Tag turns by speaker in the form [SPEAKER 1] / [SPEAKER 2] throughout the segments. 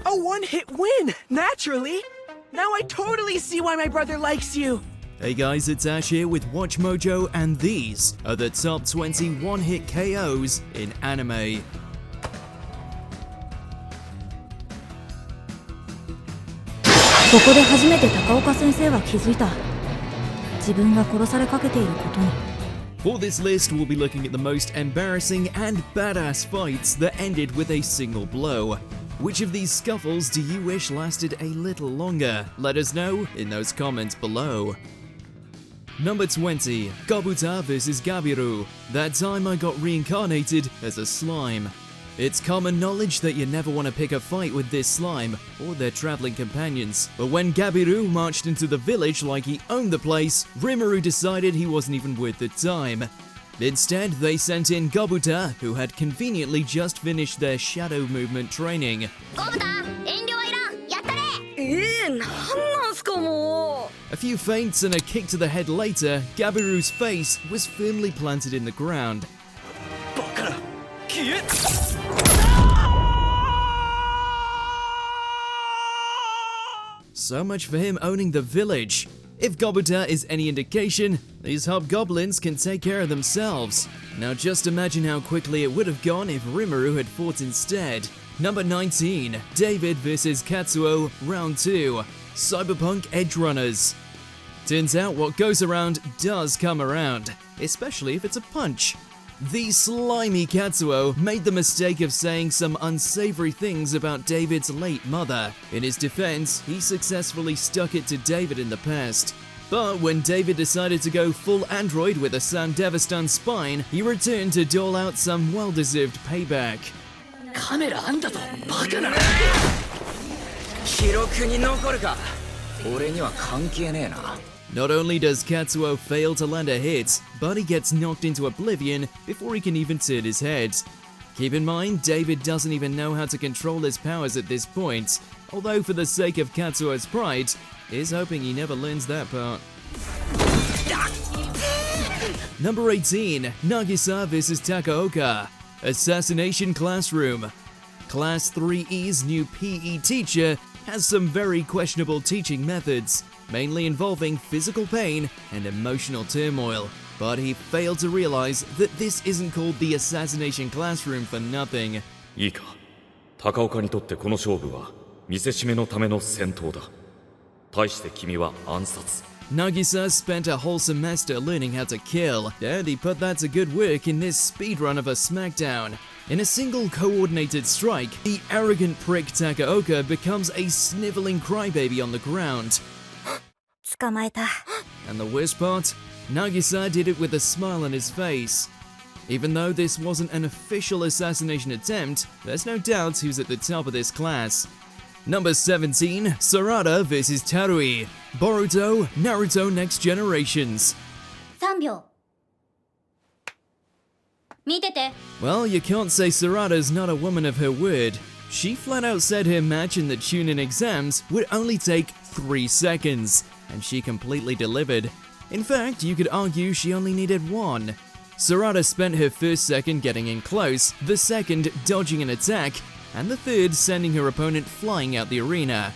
[SPEAKER 1] A one-hit win, naturally. Now I totally see why my brother likes you.
[SPEAKER 2] Hey guys, it's Ash here with WatchMojo, and these are the top 20 one-hit KOs in anime.
[SPEAKER 3] ここで初めて高岡先生は気づいた。自分が殺されかけていることに。
[SPEAKER 2] For this list, we'll be looking at the most embarrassing and badass fights that ended with a single blow. Which of these scuffles do you wish lasted a little longer? Let us know in those comments below. Number 20. Gobuta vs Gabiru. That time I got reincarnated as a slime. It's common knowledge that you never want to pick a fight with this slime or their traveling companions, but when Gabiru marched into the village like he owned the place, Rimuru decided he wasn't even worth the time. Instead, they sent in Gobuta, who had conveniently just finished their shadow movement training. A few feints and a kick to the head later, Gabiru's face was firmly planted in the ground. So much for him owning the village. If Gobuta is any indication, these hobgoblins can take care of themselves. Now just imagine how quickly it would have gone if Rimuru had fought instead. Number 19. David vs Katsuo, Round 2. Cyberpunk Edgerunners. Turns out what goes around does come around, especially if it's a punch. The slimy Katsuo made the mistake of saying some unsavory things about David's late mother. In his defense, he successfully stuck it to David in the past. But when David decided to go full android with a Sandevistan spine, he returned to dole out some well-deserved payback. Not only does Katsuo fail to land a hit, but he gets knocked into oblivion before he can even turn his head. Keep in mind, David doesn't even know how to control his powers at this point, although for the sake of Katsuo's pride, he's hoping he never learns that part. Number 18. Nagisa vs Takaoka. Assassination Classroom. Class 3E's new PE teacher has some very questionable teaching methods, mainly involving physical pain and emotional turmoil. But he failed to realize that this isn't called the Assassination Classroom for nothing.
[SPEAKER 4] いいか、高岡にとってこの勝負は見せしめのための戦闘だ。対して君は暗殺。
[SPEAKER 2] Nagisa spent a whole semester learning how to kill, and he put that to good work in this speedrun of a smackdown. In a single coordinated strike, the arrogant prick Takaoka becomes a sniveling crybaby on the ground.
[SPEAKER 3] 捕まえた。
[SPEAKER 2] And the worst part? Nagisa did it with a smile on his face. Even though this wasn't an official assassination attempt, there's no doubt who's at the top of this class. Number 17. Sarada vs Tarui. Boruto, Naruto Next Generations.
[SPEAKER 3] 3秒。見てて。
[SPEAKER 2] Well, you can't say Sarada's not a woman of her word. She flat out said her match in the Chunin exams would only take 3 seconds, and she completely delivered. In fact, you could argue she only needed 1. Sarada spent her first second getting in close, the second dodging an attack, and the third sending her opponent flying out the arena.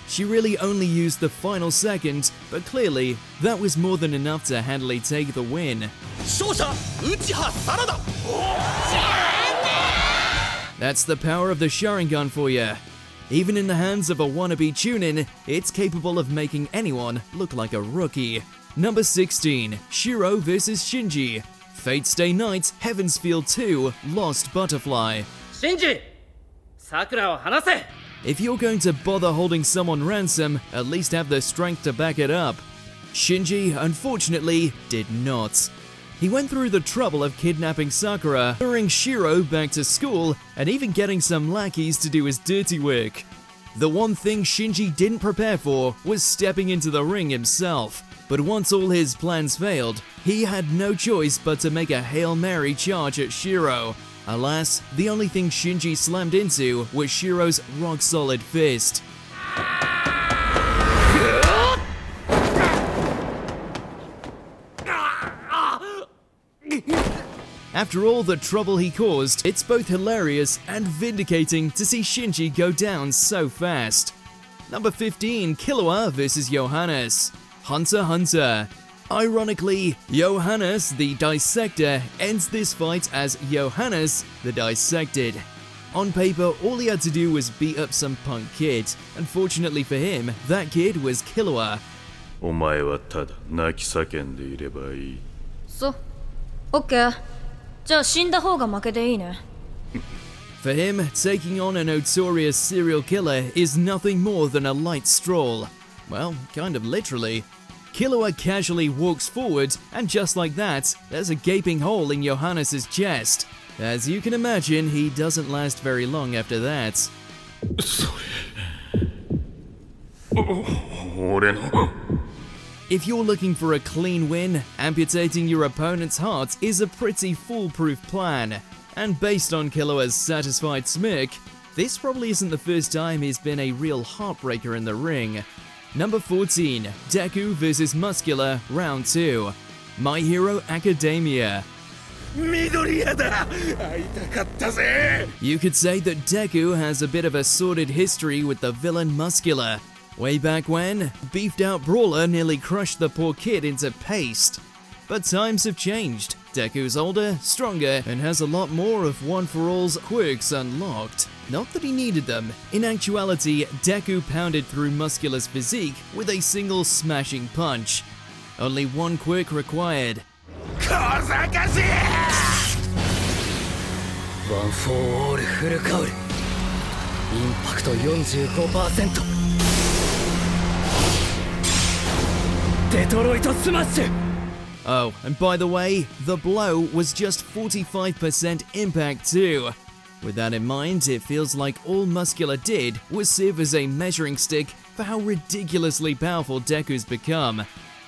[SPEAKER 2] She really only used the final second, but clearly, that was more than enough to handily take the win. That's the power of the Sharingan for you. Even in the hands of a wannabe Chunin, it's capable of making anyone look like a rookie. Number 16. Shiro vs Shinji. Fate Stay Night, Heaven's Feel 2, Lost Butterfly.
[SPEAKER 1] Shinji! Sakuraを離せ!
[SPEAKER 2] If you're going to bother holding someone ransom, at least have the strength to back it up. Shinji, unfortunately, did not. He went through the trouble of kidnapping Sakura, luring Shiro back to school, and even getting some lackeys to do his dirty work. The one thing Shinji didn't prepare for was stepping into the ring himself. But once all his plans failed, he had no choice but to make a Hail Mary charge at Shiro. Alas, the only thing Shinji slammed into was Shiro's rock-solid fist. After all the trouble he caused, it's both hilarious and vindicating to see Shinji go down so fast. Number 15, Killua vs Johannes. Hunter x Hunter. Ironically, Johannes the Dissector ends this fight as Johannes the Dissected. On paper, all he had to do was beat up some punk kid. Unfortunately for him, that kid was Killua.
[SPEAKER 5] お前はただ泣き叫んでいればいい。
[SPEAKER 3] そう。オッケー。じゃあ死んだ方が負けでいいね。
[SPEAKER 2] For him, taking on a notorious serial killer is nothing more than a light stroll. Well, kind of literally. Killua casually walks forward, and just like that, there's a gaping hole in Johannes' chest. As you can imagine, he doesn't last very long after that.
[SPEAKER 5] 俺の
[SPEAKER 2] If you're looking for a clean win, amputating your opponent's heart is a pretty foolproof plan. And based on Killua's satisfied smirk, this probably isn't the first time he's been a real heartbreaker in the ring. Number 14, Deku vs Muscular, Round 2. My Hero Academia.
[SPEAKER 1] 緑谷だ。会いたかったぜ。
[SPEAKER 2] You could say that Deku has a bit of a sordid history with the villain Muscular. Way back when, beefed out brawler nearly crushed the poor kid into paste. But times have changed. Deku's older, stronger, and has a lot more of One For All's quirks unlocked. Not that he needed them. In actuality, Deku pounded through Muscular's physique with a single smashing punch. Only one quirk required.
[SPEAKER 1] 小賢しい。
[SPEAKER 6] ワン・フォー・オール・フルカウルインパクト 45%デトロイトスマッシュ
[SPEAKER 2] Oh, and by the way, the blow was just 45% impact too. With that in mind, it feels like all Muscular did was serve as a measuring stick for how ridiculously powerful Deku's become.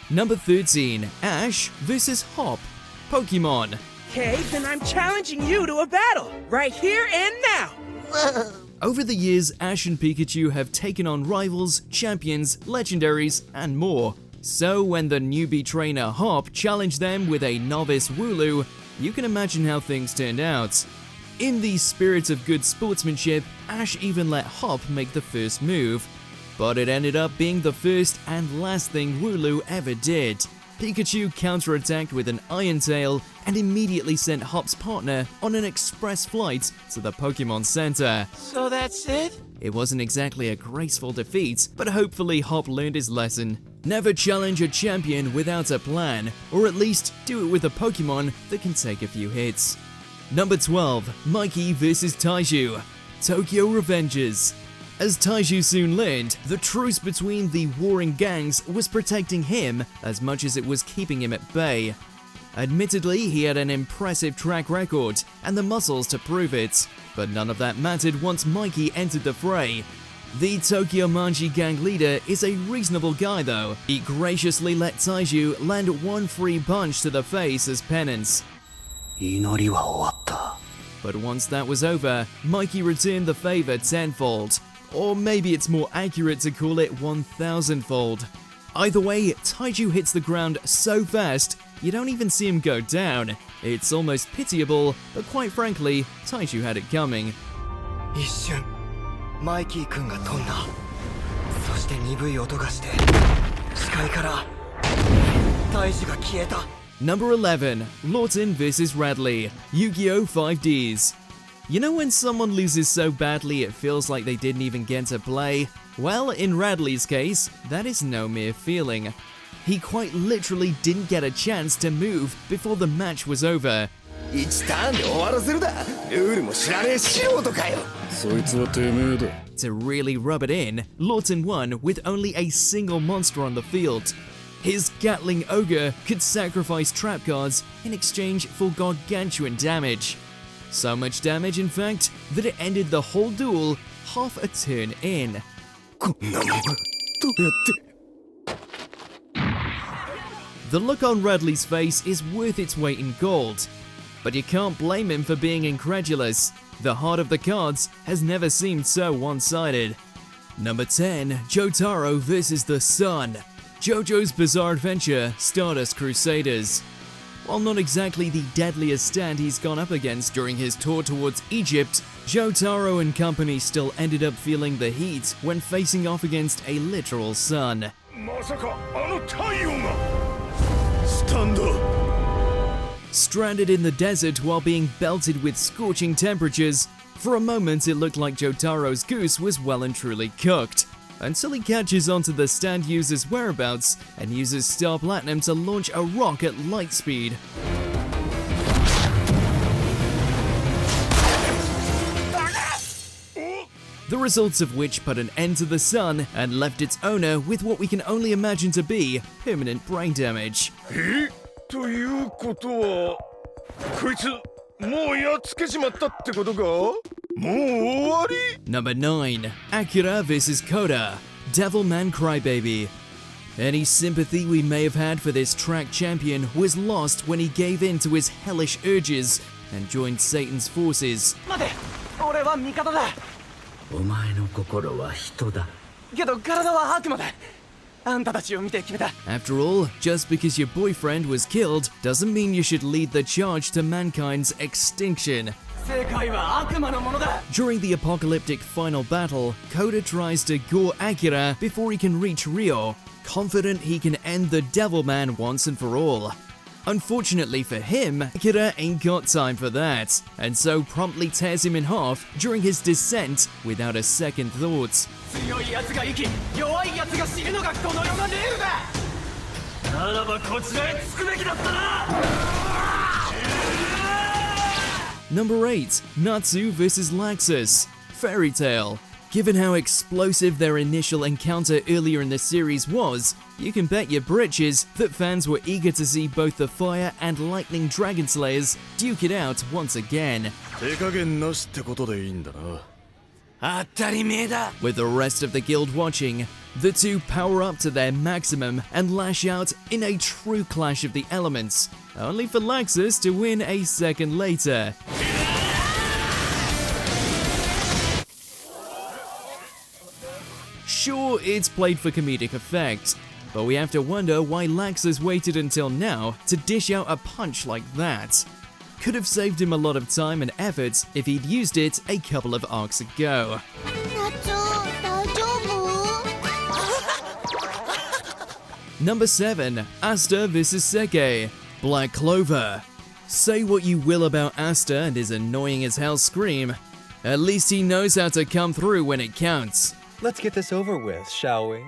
[SPEAKER 2] Number 13, Ash vs Hop. Pokemon.
[SPEAKER 1] Okay, then I'm challenging you to a battle, right here and now.
[SPEAKER 2] Over the years, Ash and Pikachu have taken on rivals, champions, legendaries, and more. So when the newbie trainer Hop challenged them with a novice Wooloo, you can imagine how things turned out. In the spirit of good sportsmanship, Ash even let Hop make the first move. But it ended up being the first and last thing Wooloo ever did. Pikachu counterattacked with an Iron Tail and immediately sent Hop's partner on an express flight to the Pokemon Center.
[SPEAKER 1] So that's it?
[SPEAKER 2] It wasn't exactly a graceful defeat, but hopefully Hop learned his lesson. Never challenge a champion without a plan, or at least do it with a Pokemon that can take a few hits. Number 12, Mikey vs Taiju. Tokyo Revengers. As Taiju soon learned, the truce between the warring gangs was protecting him as much as it was keeping him at bay. Admittedly, he had an impressive track record and the muscles to prove it, but none of that mattered once Mikey entered the fray. The Tokyo Manji gang leader is a reasonable guy though. He graciously let Taiju land one free punch to the face as penance.
[SPEAKER 6] 祈りは終わった
[SPEAKER 2] But once that was over, Mikey returned the favor tenfold. Or maybe it's more accurate to call it 1000-fold. Either way, Taiju hits the ground so fast, you don't even see him go down. It's almost pitiable, but quite frankly, Taiju had it coming.
[SPEAKER 6] 一瞬マイキー君が飛んだそして鈍い音がして視界から大樹が消えた
[SPEAKER 2] Number 11, Lawton vs Radley. Yu-Gi-Oh! 5Ds. You know when someone loses so badly it feels like they didn't even get to play? Well, in Radley's case, that is no mere feeling. He quite literally didn't get a chance to move before the match was over.
[SPEAKER 6] 1ターンで終わらせるだルールも知らねえ素人かよ
[SPEAKER 5] そいつはてめえだ
[SPEAKER 2] To really rub it in, Lawton won with only a single monster on the field. His Gatling Ogre could sacrifice trap cards in exchange for gargantuan damage. So much damage, in fact, that it ended the whole duel half a turn in.
[SPEAKER 6] こんなもんどうやって
[SPEAKER 2] The look on Radley's face is worth its weight in gold. But you can't blame him for being incredulous. The heart of the cards has never seemed so one-sided. Number 10, Jotaro vs. the Sun. JoJo's Bizarre Adventure, Stardust Crusaders. While not exactly the deadliest stand he's gone up against during his tour towards Egypt, Jotaro and company still ended up feeling the heat when facing off against a literal sun. Stranded in the desert while being belted with scorching temperatures, for a moment it looked like Jotaro's goose was well and truly cooked, until he catches onto the stand user's whereabouts and uses Star Platinum to launch a rock at light speed. The results of which put an end to the sun and left its owner with what we can only imagine to be permanent brain damage.
[SPEAKER 5] ということはこいつもうやっつけちまったってことかもう終わり
[SPEAKER 2] Number 9. Akira vs. Koda, Devilman Crybaby. Any sympathy we may have had for this track champion was lost when he gave in to his hellish urges and joined Satan's forces.
[SPEAKER 1] 待て、俺は味方だ。
[SPEAKER 7] お前の心は人だ。
[SPEAKER 1] けど体は悪魔だ。あんたたちを見て決めた。
[SPEAKER 2] After all, just because your boyfriend was killed doesn't mean you should lead the charge to mankind's extinction.
[SPEAKER 1] 世界は悪魔のものだ。
[SPEAKER 2] During the apocalyptic final battle, Koda tries to gore Akira before he can reach Ryo, confident he can end the Devilman once and for all. Unfortunately for him, Akira ain't got time for that, and so promptly tears him in half during his descent without a second thought.
[SPEAKER 1] 強い奴が生き、弱い奴が死ぬのがこの世のルールだ。ならばこちらへつくべきだったな。
[SPEAKER 2] Number 8. Natsu vs. Laxus, Fairy Tail. Given how explosive their initial encounter earlier in the series was, you can bet your britches that fans were eager to see both the Fire and Lightning Dragon Slayers duke it out once again.
[SPEAKER 5] 手加減なしってことでいいんだな
[SPEAKER 2] With the rest of the guild watching, the two power up to their maximum and lash out in a true clash of the elements, only for Laxus to win a second later. Sure, it's played for comedic effect, but we have to wonder why Laxus waited until now to dish out a punch like that. Could have saved him a lot of time and effort if he'd used it a couple of arcs ago. Number 7. Asta vs. Seke, Black Clover. Say what you will about Asta and his annoying as hell scream, at least he knows how to come through when it counts.
[SPEAKER 8] Let's get this over with, shall we?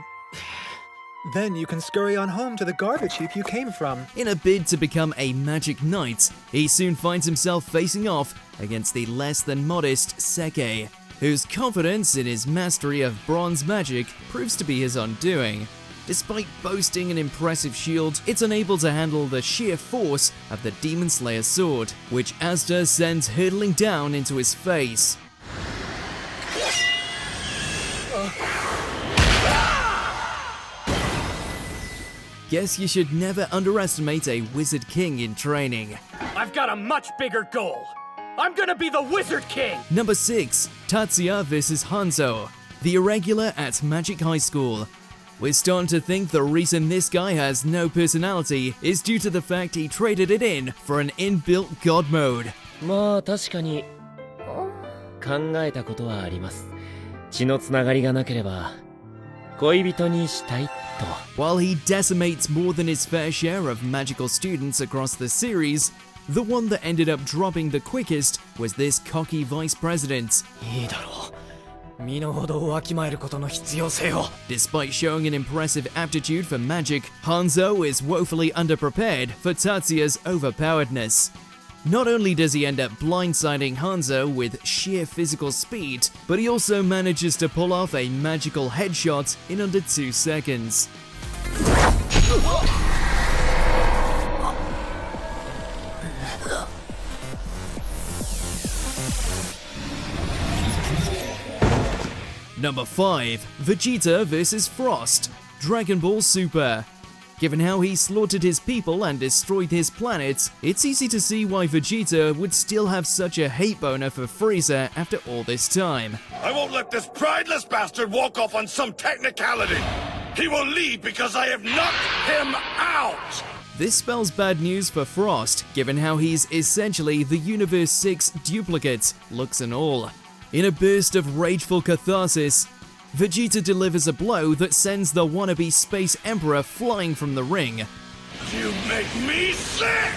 [SPEAKER 8] Then you can scurry on home to the garbage heap you came from.
[SPEAKER 2] In a bid to become a magic knight, he soon finds himself facing off against the less than modest Seke, whose confidence in his mastery of bronze magic proves to be his undoing. Despite boasting an impressive shield, it's unable to handle the sheer force of the Demon Slayer sword, which Asta sends hurtling down into his face. Guess you should never underestimate a Wizard King in training.
[SPEAKER 1] I've got a much bigger goal. I'm gonna be the Wizard King.
[SPEAKER 2] Number 6. Tatsuya vs. Hanzo, the irregular at Magic High School. We're starting to think the reason this guy has no personality is due to the fact he traded it in for an inbuilt god mode.
[SPEAKER 9] まあ確かに考えたことはあります。血のつながりがなければ恋人にしたいと。
[SPEAKER 2] While he decimates more than his fair share of magical students across the series, the one that ended up dropping the quickest was this cocky vice president.
[SPEAKER 1] いいだろう。身の程をわきまえることの必要性を。
[SPEAKER 2] Despite showing an impressive aptitude for magic, Hanzo is woefully underprepared for Tatsuya's overpoweredness. Not only does he end up blindsiding Hanzo with sheer physical speed, but he also manages to pull off a magical headshot in under 2 seconds. Number 5. Vegeta vs. Frost, Dragon Ball Super. Given how he slaughtered his people and destroyed his planet, it's easy to see why Vegeta would still have such a hate boner for Frieza after all this time.
[SPEAKER 5] I won't let this prideless bastard walk off on some technicality. He will leave because I have knocked him out.
[SPEAKER 2] This spells bad news for Frost, given how he's essentially the Universe 6 duplicate, looks and all. In a burst of rageful catharsis, Vegeta delivers a blow that sends the wannabe Space Emperor flying from the ring.
[SPEAKER 5] You make me sick!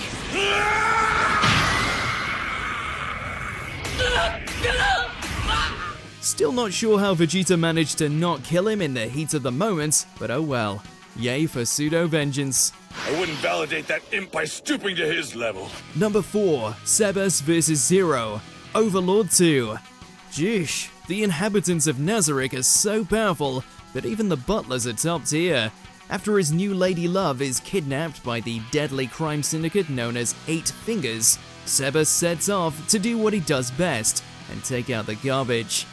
[SPEAKER 2] Still not sure how Vegeta managed to not kill him in the heat of the moment, but oh well. Yay for pseudo-vengeance.
[SPEAKER 5] I wouldn't validate that imp by stooping to his level.
[SPEAKER 2] Number 4. Sebas vs. Zero. Overlord 2. Jeesh, the inhabitants of Nazarick are so powerful that even the butlers are top tier. After his new lady love is kidnapped by the deadly crime syndicate known as 8 Fingers, Sebas sets off to do what he does best and take out the garbage.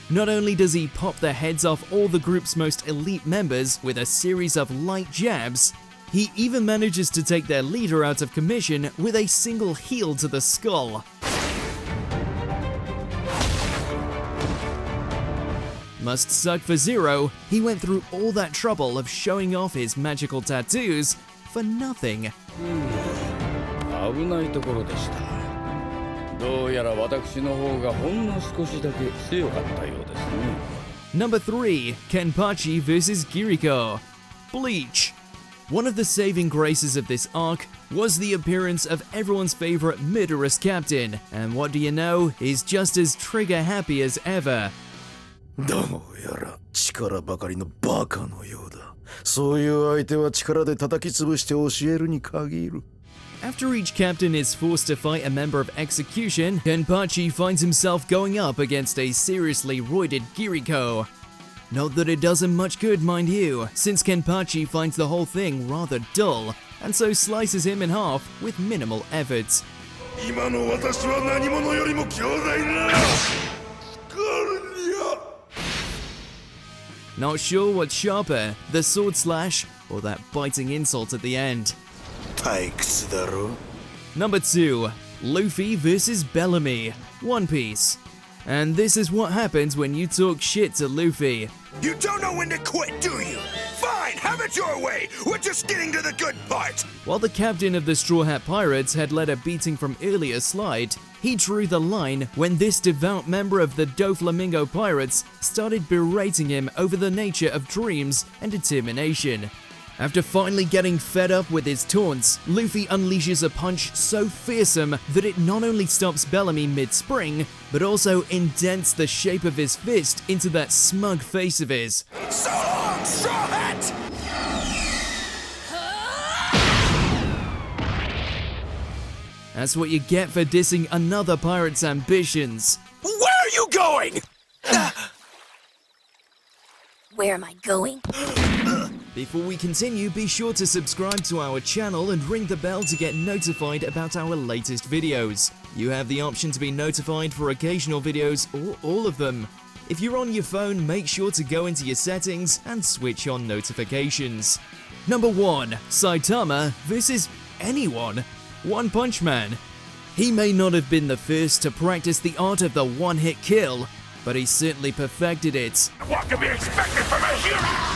[SPEAKER 2] Not only does he pop the heads off all the group's most elite members with a series of light jabs, he even manages to take their leader out of commission with a single heel to the skull. Must suck for Zero, he went through all that trouble of showing off his magical tattoos for nothing. Number 3. Kenpachi vs. Kiriko. Bleach. One of the saving graces of this arc was the appearance of everyone's favorite murderous captain, and what do you know, he's just as trigger happy as ever. After each captain is forced to fight a member of Execution, Kenpachi finds himself going up against a seriously roided Kiriko. Not that it does him much good, mind you, since Kenpachi finds the whole thing rather dull, and so slices him in half with minimal effort. Not sure what's sharper, the sword slash or that biting insult at the end. Number 2. Luffy vs. Bellamy. One Piece. And this is what happens when you talk shit to Luffy.
[SPEAKER 5] You don't know when to quit, do you? Fine, have it your way! We're just getting to the good part!
[SPEAKER 2] While the captain of the Straw Hat Pirates had let a beating from earlier slide, he drew the line when this devout member of the Doflamingo Pirates started berating him over the nature of dreams and determination. After finally getting fed up with his taunts, Luffy unleashes a punch so fearsome that it not only stops Bellamy mid-spring, but also indents the shape of his fist into that smug face of his.
[SPEAKER 5] So long, Straw Hat!
[SPEAKER 2] That's what you get for dissing another pirate's ambitions.
[SPEAKER 5] Where are you going?
[SPEAKER 3] Where am I going?
[SPEAKER 2] Before we continue, be sure to subscribe to our channel and ring the bell to get notified about our latest videos. You have the option to be notified for occasional videos or all of them. If you're on your phone, make sure to go into your settings and switch on notifications. Number 1. Saitama vs. anyone. One Punch Man. He may not have been the first to practice the art of the one-hit kill, but he certainly perfected it.
[SPEAKER 5] What can be expected from a hero?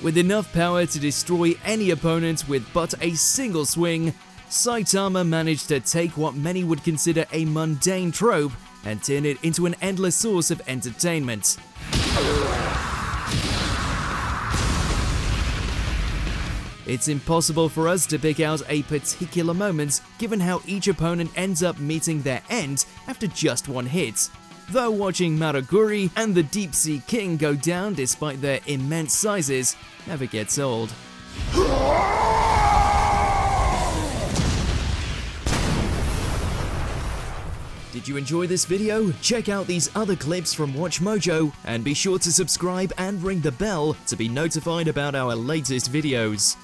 [SPEAKER 2] With enough power to destroy any opponent with but a single swing, Saitama managed to take what many would consider a mundane trope and turn it into an endless source of entertainment. It's impossible for us to pick out a particular moment given how each opponent ends up meeting their end after just one hit, though watching Maraguri and the Deep Sea King go down despite their immense sizes never gets old. Did you enjoy this video? Check out these other clips from WatchMojo and be sure to subscribe and ring the bell to be notified about our latest videos.